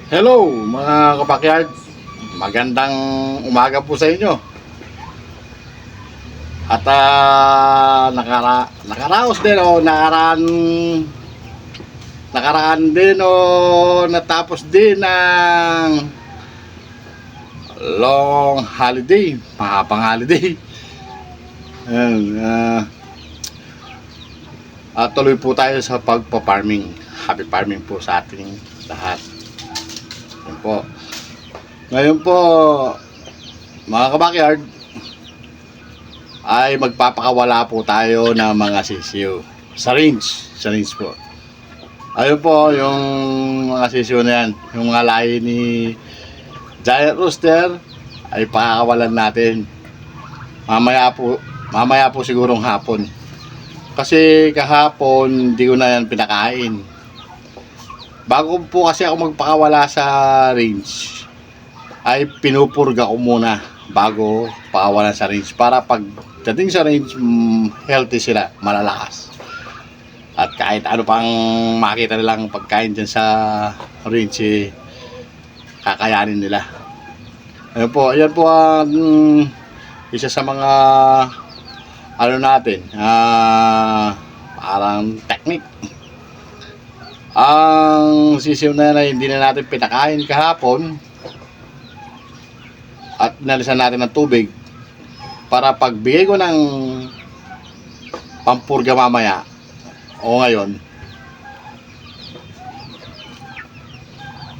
Hello mga kabakyard, magandang umaga po sa inyo. At nakaraos din nakaraan din natapos din ng long holiday, mahabang holiday. Ayan, tuloy po tayo sa pagpa-farming. Happy farming po sa ating lahat. Po. Ngayon po mga kabakyard ay magpapakawala po tayo ng mga sisiw sa range po. Ayun po yung mga sisiw na yan, yung mga lahi ni Giant Rooster ay pakakawalan natin mamaya po sigurong hapon, kasi kahapon hindi ko na yan pinakain. Bago po kasi ako magpakawala sa range, ay pinupurga ko muna bago pakawalan sa range, para pag dating sa range, healthy sila, malalakas. At kahit ano pang makita nilang pagkain dyan sa range, kakayanin nila. Ayan po ang isa sa mga natin, parang technique. Ang sisiw na yan ay hindi na natin pinakain kahapon at nalisan natin ng tubig para pagbigay ko ng pampurga mamaya o ngayon,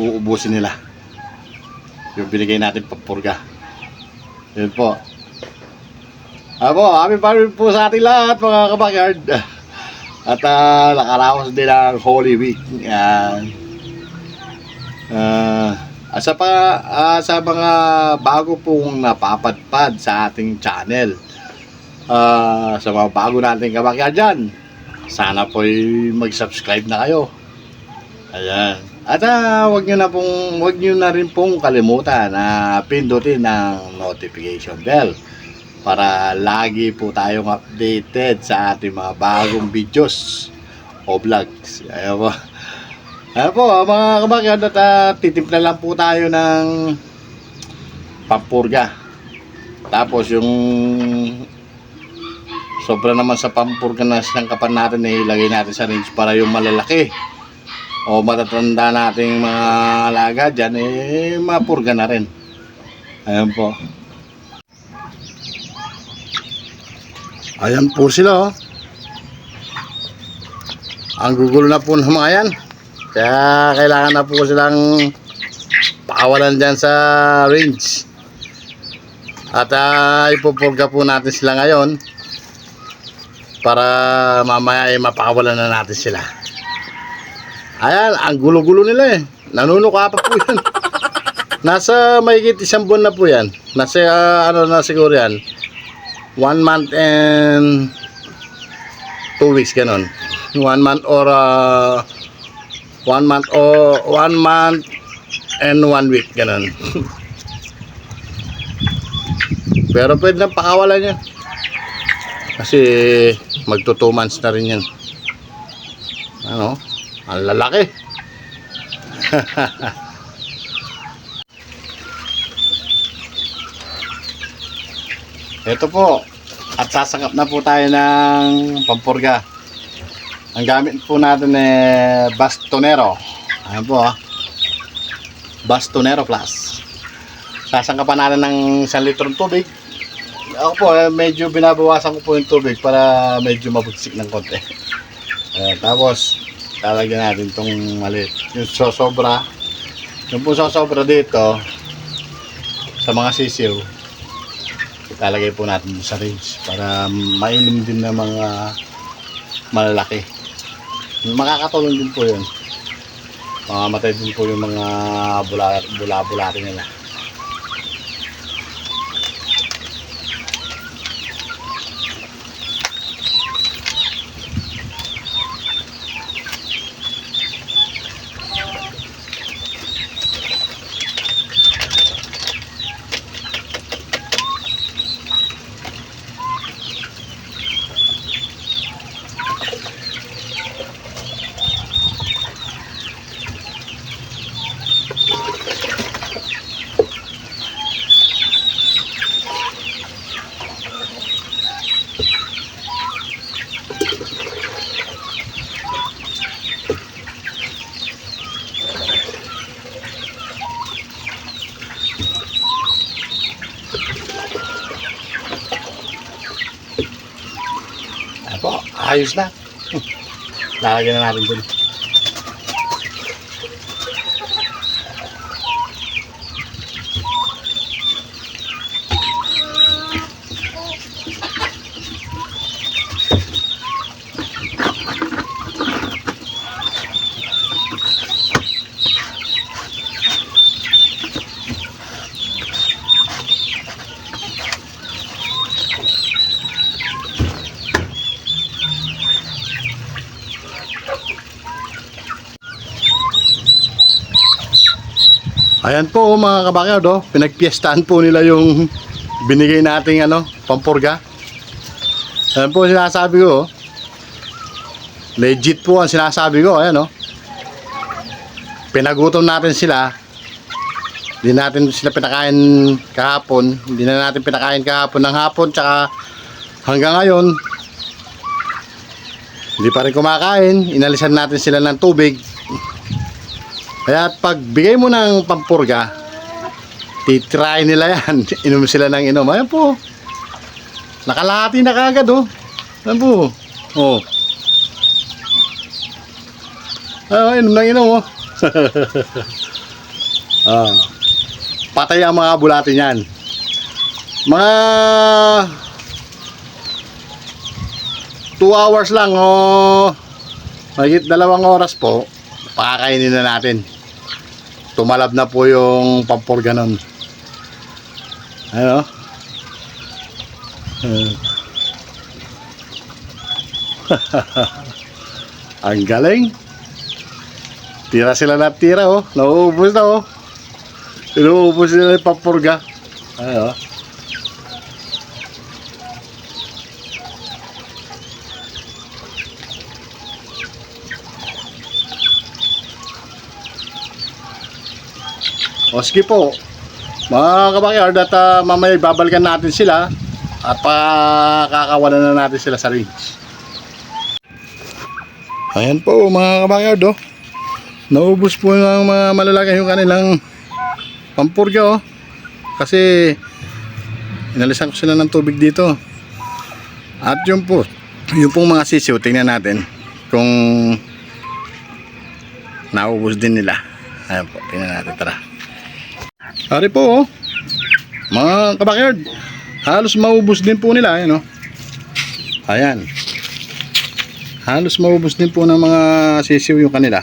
uubusin nila yung binigay natin pampurga. Yun po. Happy farming po sa ating lahat mga kabakyard. At nakaraos din ang Holy Week. Yan. Sa mga bago pong napapadpad sa ating channel, sa mga bago nating kabakyard dyan, sana po'y mag-subscribe na kayo. Ayan. At wag nyo na rin pong kalimutan na pindutin ang notification bell para lagi po tayong updated sa ating mga bagong videos o vlogs. Ayan po mga kabakyard, at titimpla lang po tayo ng pampurga. Tapos yung sobra naman sa pampurga na sinangkapan natin, ilagay natin sa range para yung malalaki o matatanda nating mga alaga dyan, mapurga na rin. Ayan po. Ayan po sila, Ang gugulo na po ng mga yan. Kaya kailangan na po silang pakawalan dyan sa range. At ipupurga po natin sila ngayon para mamaya ay mapakawalan na natin sila. Ayan, ang gulo-gulo nila nanunuka pa po yan. Nasa mahigit 1 buwan na po yan. Nasa na siguro yan, 1 month and 2 weeks, ganon. 1 month or 1 month and 1 week, ganon. Pero pwede na pakawalan yan, kasi magto 2 months na rin yan. Ang lalaki. Ito po, at sasangap na po tayo ng pampurga. Ang gamit po natin Bastonero. Ayan po, Bastonero Plus. Sasangkapan natin ng 1 litrong tubig. Ako po, medyo binabawasan ko po yung tubig para medyo mabugsik ng konti. Tapos lalagyan natin itong maliit, yung sosobra. Yung po sosobra dito sa mga sisiw, ilalagay po natin sa range para mainom din ng mga malalaki. Makakatulong din po yun. Mamamatay din po yung mga bula-bulate nila. ayos na. Lalagyan na natin dun. Ayan po mga kabakyard, pinagpiestahan po nila yung binigay nating pampurga. Ayan po sinasabi ko, legit po ang sinasabi ko. Ayan, pinagutom natin sila. Hindi natin sila pinakain kahapon. Hindi na natin pinakain kahapon ng hapon, tsaka hanggang ngayon hindi pa rin kumakain. Inalisan natin sila ng tubig. Kaya pag bigay mo ng pampurga, titry nila yan. Inom sila ng inom. Ayan po. Nakalahati na kagad, Ayan po. Inom ng inom, patay ang mga bulatin yan. Mga 2 hours lang, mahigit 2 oras po, pakakainin na natin. Tumalab na po yung pampurga nun. Ano? Ang galing. Tira sila na tira, nauubos na, inuubos nila yung pampurga. Ano? O sige po, mga kabakyard, at mamaya babalikan natin sila at pakakawalan na natin sila sa ridge. Ayan po mga kabakyard, naubos po ng mga malalaki yung kanilang pampurga, kasi inalisan ko sila ng tubig dito. At yung pong mga sisiw, tingnan natin kung naubos din nila. Ayan po, tingnan natin, tara. Ari po, mga kabakyard, halos maubos din po nila. Ayan, halos maubos din po ng mga sisiw yung kanila.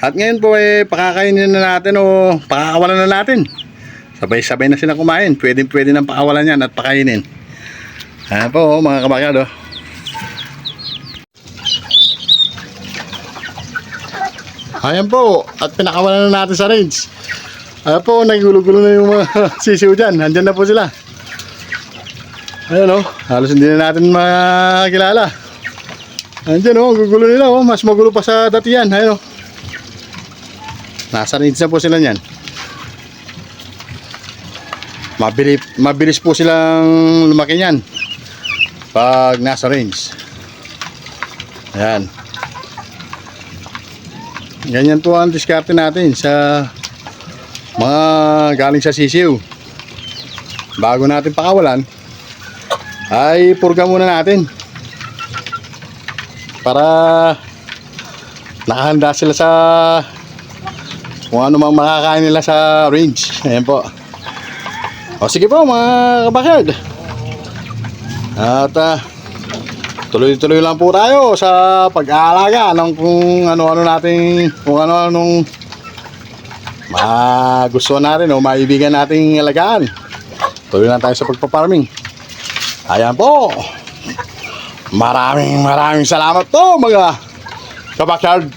At ngayon po pakakainin na natin o pakakawalan na natin. Sabay-sabay na sila kumain. Pwede nang pakawalan yan at pakainin. Ayan po mga kabakyard, Ayan po, at pinakawalan na natin sa range. Ayan po, nagulo-gulo na yung mga sisiw dyan. Andyan na po sila. Ayan, halos hindi na natin makilala. Andyan, gugulo nila, mas magulo pa sa datihan. Ayan, nasa range na po sila niyan. Mabilis po silang lumaki niyan pag nasa range. Ayan. Ganyan po ang diskarte natin sa mga galing sa sisiw. Bago natin pakawalan, ay purga muna natin para nakahanda sila sa kung ano mang makakain nila sa range. Ayan po. O sige po mga kabakyard, at tuloy-tuloy lang po tayo sa pag-aalaga ng kung ano-ano natin, kung ano-anong magustuhan natin o maibigan nating alagaan. Tuloy lang tayo sa pagpaparming. Ayan po. Maraming salamat po mga kabakyard.